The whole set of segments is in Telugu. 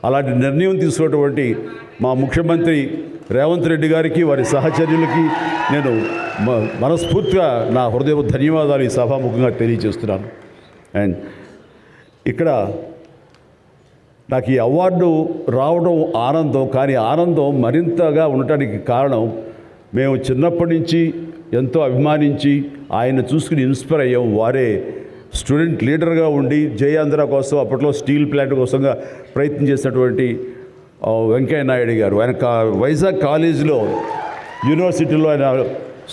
అలాంటి నిర్ణయం తీసుకున్నటువంటి మా ముఖ్యమంత్రి రేవంత్ రెడ్డి గారికి, వారి సహచర్యులకి నేను మనస్ఫూర్తిగా నా హృదయ ధన్యవాదాలు ఈ సభాముఖంగా తెలియజేస్తున్నాను. అండ్ ఇక్కడ నాకు ఈ అవార్డు రావడం ఆనందం, కానీ ఆనందం మరింతగా ఉండటానికి కారణం మేము చిన్నప్పటి నుంచి ఎంతో అభిమానించి ఆయన చూసుకుని ఇన్స్పైర్ అయ్యాం. వారే స్టూడెంట్ లీడర్గా ఉండి జయాంధ్ర కోసం అప్పట్లో స్టీల్ ప్లాంట్ కోసంగా ప్రయత్నం చేసినటువంటి వెంకయ్య నాయుడు గారు. ఆయన వైజాగ్ కాలేజీలో యూనివర్సిటీలో ఆయన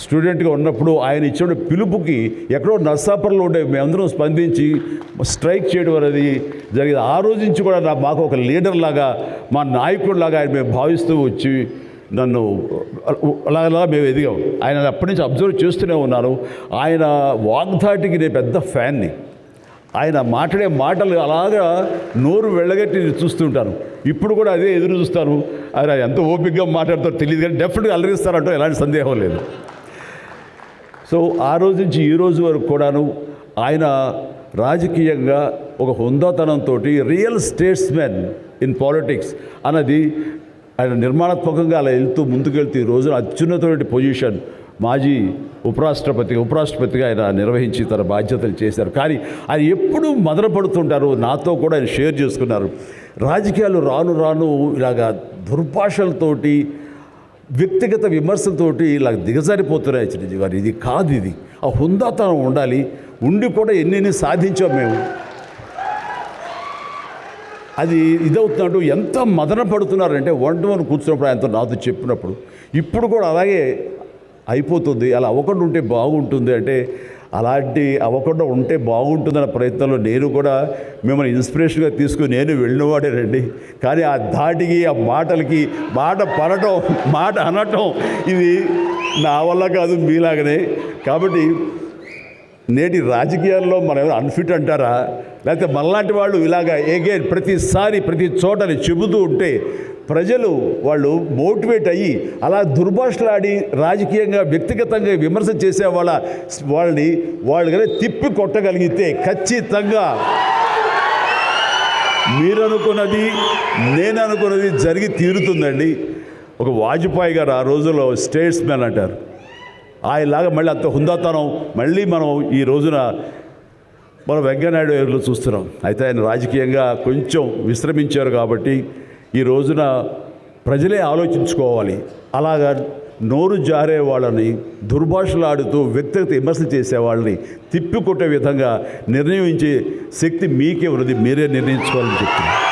స్టూడెంట్గా ఉన్నప్పుడు ఆయన ఇచ్చిన పిలుపుకి ఎక్కడో నర్సాపురంలో ఉండే మేమందరం స్పందించి స్ట్రైక్ చేయడం అనేది జరిగింది. ఆ రోజు నుంచి కూడా మాకు ఒక లీడర్ లాగా, మా నాయకుడిలాగా ఆయన మేము భావిస్తూ వచ్చి నన్ను అలాగలా మేము ఎదిగాం. ఆయన అప్పటి నుంచి అబ్జర్వ్ చేస్తూనే ఉన్నాను. ఆయన వాగ్ధాటికి నేను పెద్ద ఫ్యాన్ని. ఆయన మాట్లాడే మాటలు అలాగా నోరు వెళ్ళగట్టి చూస్తుంటాను. ఇప్పుడు కూడా అదే ఎదురు చూస్తాను. ఆయన ఎంత ఓపికగా మాట్లాడతారో తెలియదు, కానీ డెఫినెట్గా అలరిస్తారంటో ఎలాంటి సందేహం లేదు. సో ఆ రోజు నుంచి ఈ రోజు వరకు కూడాను ఆయన రాజకీయంగా ఒక హుందాతనంతో రియల్ స్టేట్స్మెన్ ఇన్ పాలిటిక్స్ అన్నది ఆయన నిర్మాణాత్మకంగా అలా ముందుకెళ్తూ ఈ రోజున అత్యున్నతమైన పొజిషన్ మాజీ ఉపరాష్ట్రపతిగా ఆయన నిర్వహించి తన బాధ్యతలు చేశారు. కానీ ఆయన ఎప్పుడూ మదనపడుతుంటారు. నాతో కూడా ఆయన షేర్ చేసుకున్నారు. రాజకీయాలు రాను రాను ఇలాగా దుర్భాషలతోటి, వ్యక్తిగత విమర్శలతోటి ఇలా దిగజారిపోతున్నాయి చిరంజీవి గారు. ఇది కాదు, ఇది ఆ హుందాతనం ఉండాలి. ఉండి కూడా ఎన్ని సాధించాం మేము. అది ఇదవుతున్నట్టు ఎంత మదన పడుతున్నారంటే వన్ కూర్చున్నప్పుడు ఆయనతో నాతో చెప్పినప్పుడు ఇప్పుడు కూడా అలాగే అయిపోతుంది. అలా అవ్వకుండా ఉంటే బాగుంటుంది అంటే, అలాంటి అవ్వకుండా ఉంటే బాగుంటుందన్న ప్రయత్నంలో నేను కూడా మిమ్మల్ని ఇన్స్పిరేషన్గా తీసుకుని నేను వెళ్ళినవాడేనండి. కానీ ఆ ధాటికి, ఆ మాటలకి, మాట పడటం, మాట అనటం ఇది నా వల్ల కాదు, మీలాగనే. కాబట్టి నేటి రాజకీయాల్లో మనం ఏమైనా అన్ఫిట్ అంటారా, లేకపోతే మనలాంటి వాళ్ళు ఇలాగా ఎగైన్ ప్రతిసారి ప్రతి చోటని చెబుతూ ఉంటే ప్రజలు వాళ్ళు మోటివేట్ అయ్యి అలా దుర్భాషలాడి రాజకీయంగా వ్యక్తిగతంగా విమర్శ చేసే వాళ్ళని కానీ తిప్పి కొట్టగలిగితే ఖచ్చితంగా మీరనుకున్నది నేను అనుకున్నది జరిగి తీరుతుందండి. ఒక వాజ్పేయి గారు ఆ రోజుల్లో స్టేట్స్మెన్ అంటారు. ఆయనలాగా మళ్ళీ అంత హుందాతనం మళ్ళీ మనం ఈ రోజున మనం వెంకయ్యనాయుడు గారిలో చూస్తున్నాం. అయితే ఆయన రాజకీయంగా కొంచెం విశ్రమించారు కాబట్టి ఈ రోజున ప్రజలే ఆలోచించుకోవాలి. అలాగా నోరు జారే వాళ్ళని, దుర్భాషలాడుతూ వ్యక్తిగత విమర్శలు చేసేవాళ్ళని తిప్పికొట్టే విధంగా నిర్ణయించే శక్తి మీకే ఉన్నది. మీరే నిర్ణయించుకోవాలని చెప్తున్నాను.